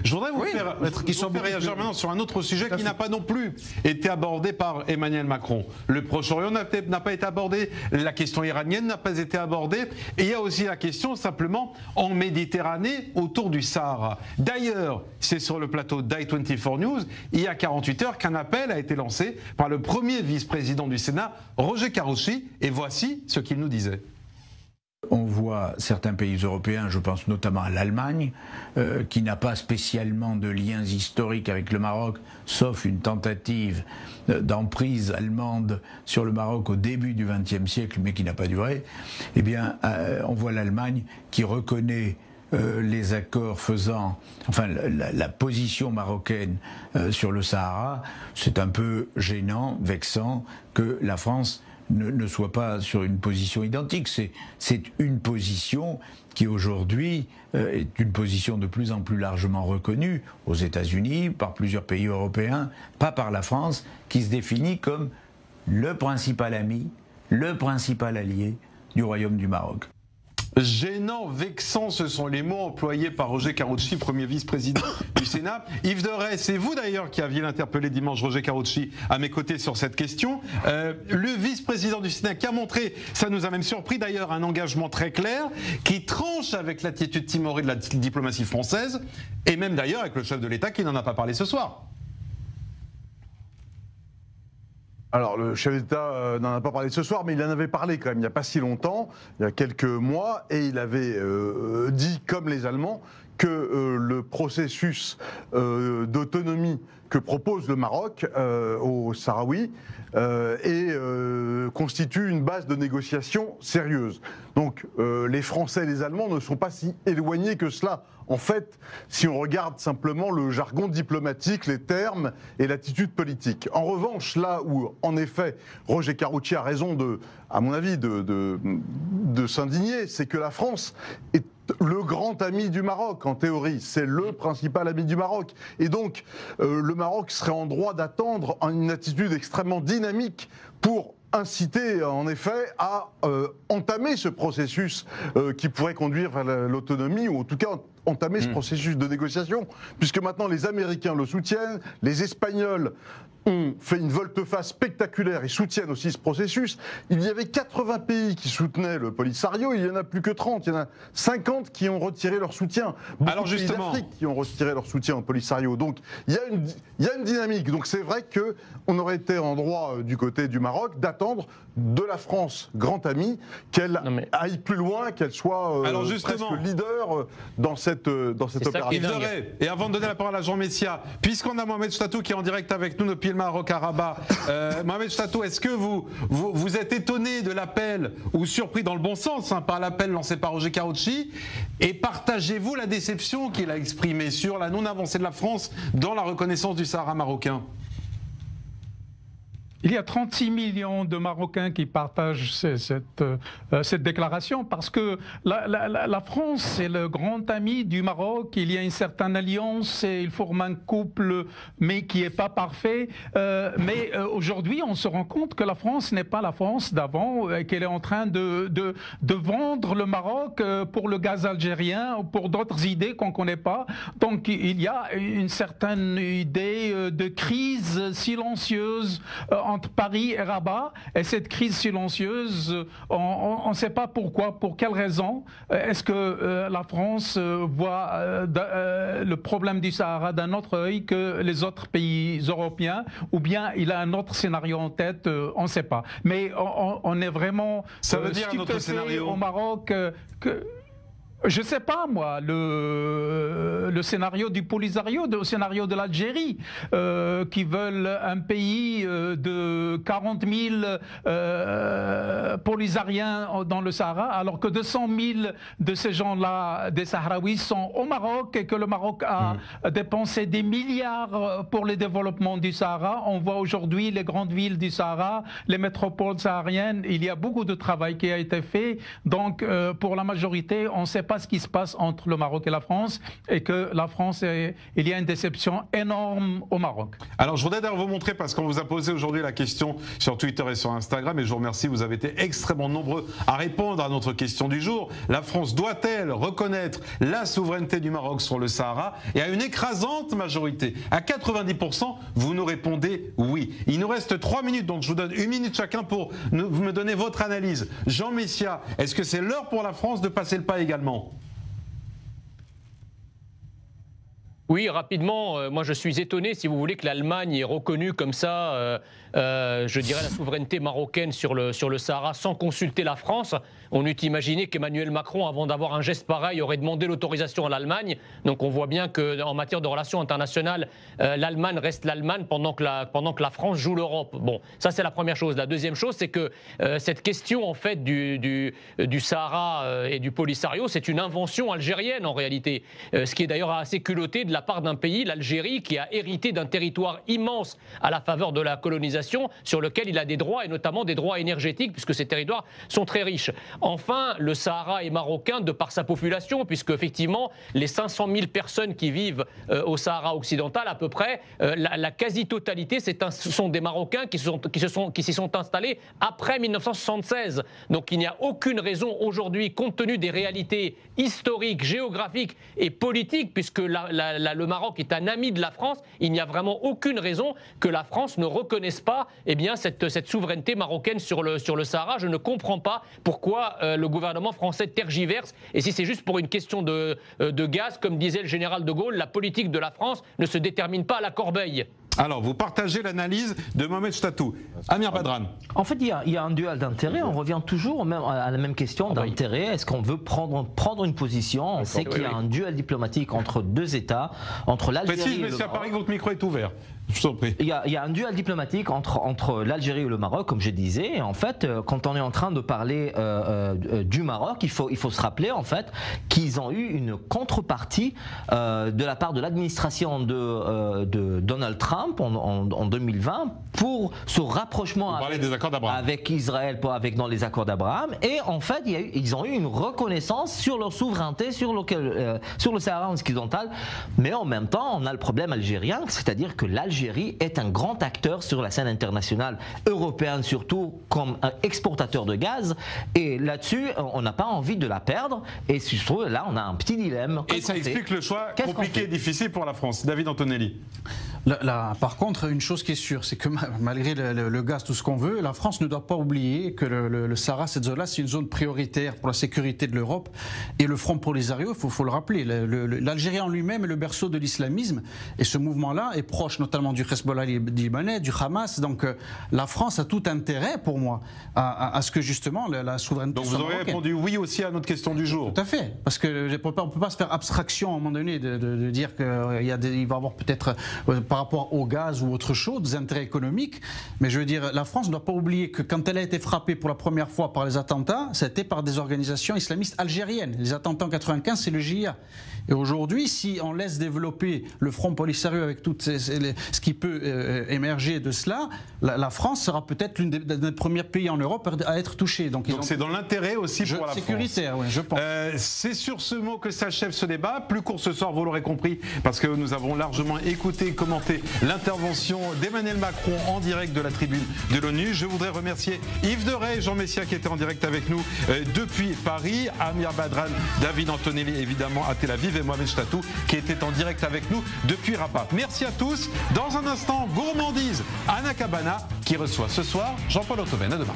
Je voudrais vous faire réagir maintenant sur un autre sujet qui n'a pas non plus été abordé par Emmanuel Macron. Le Proche-Orient n'a pas été abordé, la question iranienne n'a pas été abordée, et il y a aussi la question simplement en Méditerranée autour du Sahara. D'ailleurs, c'est sur le plateau d'i24 News, il y a 48 heures, qu'un appel a été lancé par le premier vice-président du Sénat, Roger Karoutchi, et voici ce qu'il nous disait. On voit certains pays européens, je pense notamment à l'Allemagne, qui n'a pas spécialement de liens historiques avec le Maroc, sauf une tentative d'emprise allemande sur le Maroc au début du XXe siècle, mais qui n'a pas duré. Eh bien, on voit l'Allemagne qui reconnaît les accords faisant, enfin la position marocaine sur le Sahara. C'est un peu gênant, vexant que la France ne soit pas sur une position identique. C'est une position qui aujourd'hui est une position de plus en plus largement reconnue aux États-Unis, par plusieurs pays européens, pas par la France, qui se définit comme le principal ami, le principal allié du Royaume du Maroc. Gênant, vexant, ce sont les mots employés par Roger Karoutchi, premier vice-président du Sénat. Yves Deray, c'est vous d'ailleurs qui aviez interpellé dimanche Roger Karoutchi à mes côtés sur cette question. Le vice-président du Sénat qui a montré, ça nous a même surpris d'ailleurs, un engagement très clair qui tranche avec l'attitude timorée de la diplomatie française et même d'ailleurs avec le chef de l'État qui n'en a pas parlé ce soir. Alors, le chef d'État n'en a pas parlé ce soir, mais il en avait parlé quand même il n'y a pas si longtemps, il y a quelques mois, et il avait dit, comme les Allemands, que le processus d'autonomie que propose le Maroc aux Sahraouis constitue une base de négociation sérieuse. Donc les Français et les Allemands ne sont pas si éloignés que cela. En fait, si on regarde simplement le jargon diplomatique, les termes et l'attitude politique. En revanche, là où, en effet, Roger Karoutchi a raison, à mon avis, de s'indigner, c'est que la France est le grand ami du Maroc, en théorie. C'est le principal ami du Maroc. Et donc, le Maroc serait en droit d'attendre une attitude extrêmement dynamique pour inciter, en effet, à entamer ce processus qui pourrait conduire vers l'autonomie, ou en tout cas entamer ce processus de négociation, puisque maintenant les Américains le soutiennent, les Espagnols ont fait une volte-face spectaculaire et soutiennent aussi ce processus. Il y avait 80 pays qui soutenaient le Polisario, il n'y en a plus que 30, il y en a 50 qui ont retiré leur soutien. Beaucoup de pays d'Afrique qui ont retiré leur soutien au Polisario. Donc il y a une dynamique. Donc c'est vrai qu'on aurait été en droit du côté du Maroc d'attendre de la France, grand ami, qu'elle aille plus loin, qu'elle soit presque leader dans cette opération. Et avant de donner la parole à Jean Messia, puisqu'on a Mohamed Chtatou qui est en direct avec nous depuis le Maroc à Rabat, Mohamed Chtatou, est-ce que vous êtes étonné de l'appel, ou surpris dans le bon sens par l'appel lancé par Roger Karoutchi, et partagez-vous la déception qu'il a exprimée sur la non-avancée de la France dans la reconnaissance du Sahara marocain ? Il y a 36 millions de Marocains qui partagent cette déclaration parce que la France est le grand ami du Maroc. Il y a une certaine alliance et il forme un couple, mais qui n'est pas parfait. Mais aujourd'hui, on se rend compte que la France n'est pas la France d'avant, qu'elle est en train de vendre le Maroc pour le gaz algérien ou pour d'autres idées qu'on ne connaît pas. Donc il y a une certaine idée de crise silencieuse entre Paris et Rabat, et cette crise silencieuse, on ne sait pas pourquoi, pour quelle raison. Est-ce que la France voit le problème du Sahara d'un autre œil que les autres pays européens, ou bien il a un autre scénario en tête, on ne sait pas. Mais on est vraiment stupéfait au Maroc que... Je ne sais pas, moi, le scénario du Polisario, le scénario de l'Algérie, qui veulent un pays de 40 000 Polisariens dans le Sahara, alors que 200 000 de ces gens-là, des Sahraouis, sont au Maroc et que le Maroc a dépensé des milliards pour le développement du Sahara. On voit aujourd'hui les grandes villes du Sahara, les métropoles sahariennes. Il y a beaucoup de travail qui a été fait. Donc, pour la majorité, on ne sait pas ce qui se passe entre le Maroc et la France et que que la France, il y a une déception énorme au Maroc. Alors je voudrais d'ailleurs vous montrer, parce qu'on vous a posé aujourd'hui la question sur Twitter et sur Instagram, et je vous remercie, vous avez été extrêmement nombreux à répondre à notre question du jour. La France doit-elle reconnaître la souveraineté du Maroc sur le Sahara? Et à une écrasante majorité, à 90%, vous nous répondez oui. Il nous reste 3 minutes, donc je vous donne 1 minute chacun pour vous me donner votre analyse. Jean Messia, est-ce que c'est l'heure pour la France de passer le pas également? Oui, rapidement, moi je suis étonné, si vous voulez, que l'Allemagne ait reconnu comme ça, je dirais, la souveraineté marocaine sur le Sahara sans consulter la France. On eût imaginé qu'Emmanuel Macron, avant d'avoir un geste pareil, aurait demandé l'autorisation à l'Allemagne. Donc on voit bien qu'en matière de relations internationales, l'Allemagne reste l'Allemagne pendant que la France joue l'Europe. Bon, ça c'est la première chose. La deuxième chose, c'est que cette question en fait du Sahara et du Polisario, c'est une invention algérienne en réalité. Ce qui est d'ailleurs assez culotté de la part d'un pays, l'Algérie, qui a hérité d'un territoire immense à la faveur de la colonisation, sur lequel il a des droits, et notamment des droits énergétiques, puisque ces territoires sont très riches. Enfin, le Sahara est marocain de par sa population, puisque effectivement, les 500 000 personnes qui vivent au Sahara occidental, à peu près, la quasi-totalité, ce sont des Marocains qui s'y sont installés après 1976. Donc il n'y a aucune raison aujourd'hui, compte tenu des réalités historiques, géographiques et politiques, puisque le Maroc est un ami de la France, il n'y a vraiment aucune raison que la France ne reconnaisse pas cette souveraineté marocaine sur le Sahara. Je ne comprends pas pourquoi le gouvernement français tergiverse. Et si c'est juste pour une question de gaz, comme disait le général de Gaulle, la politique de la France ne se détermine pas à la corbeille. Alors, vous partagez l'analyse de Mohamed Chtatou. Amir Badran. En fait, il y a un duel d'intérêts. On revient toujours à la même question d'intérêt. Est-ce qu'on veut prendre une position? On sait qu'il y a un duel diplomatique entre deux États, entre l'Algérie et le Maroc. Mais à Paris, votre micro est ouvert. Je vous en prie. Il y a un duel diplomatique entre l'Algérie et le Maroc, comme je disais. Et en fait, quand on est en train de parler du Maroc, il faut se rappeler en fait qu'ils ont eu une contrepartie de la part de l'administration de Donald Trump en 2020 pour ce rapprochement avec Israël, dans les accords d'Abraham. Et en fait, ils ont eu une reconnaissance sur leur souveraineté sur le Sahara occidental. Mais en même temps, on a le problème algérien, c'est-à-dire que l'Algérie est un grand acteur sur la scène internationale européenne, surtout comme un exportateur de gaz. Et là-dessus, on n'a pas envie de la perdre. Et surtout, là, on a un petit dilemme. Et ça explique le choix compliqué et difficile pour la France. David Antonelli. Par contre, une chose qui est sûre, c'est que malgré le gaz, tout ce qu'on veut, la France ne doit pas oublier que le Sahara, cette zone-là, c'est une zone prioritaire pour la sécurité de l'Europe. Et le Front Polisario, il faut le rappeler, l'Algérie en lui-même est le berceau de l'islamisme. Et ce mouvement-là est proche notamment du Hezbollah libanais, du Hamas. Donc la France a tout intérêt, pour moi, à ce que justement la souveraineté soit marocaine. Donc vous aurez répondu oui aussi à notre question du jour. Tout à fait. Parce qu'on ne peut pas se faire abstraction à un moment donné de dire qu'il va y avoir peut-être, par rapport au gaz ou autre chose, des intérêts économiques. Mais je veux dire, la France ne doit pas oublier que quand elle a été frappée pour la première fois par les attentats, c'était par des organisations islamistes algériennes. Les attentats en 1995, c'est le JIA. Et aujourd'hui, si on laisse développer le Front Polisario avec tout ce qui peut émerger de cela, la France sera peut-être l'un des premiers pays en Europe à être touchée. Donc c'est dans l'intérêt aussi pour la sécuritaire, France. Oui, je pense. C'est sur ce mot que s'achève ce débat. Plus court ce soir, vous l'aurez compris, parce que nous avons largement écouté et commenté l'intervention d'Emmanuel Macron en direct de la tribune de l'ONU. Je voudrais remercier Yves Deray et Jean Messia qui étaient en direct avec nous depuis Paris, Amir Badran, David Antonelli évidemment à Tel Aviv et Mohamed Chtatou qui était en direct avec nous depuis Rabat. Merci à tous. Dans un instant, gourmandise, Anna Cabana qui reçoit ce soir Jean-Paul Autoven. À demain.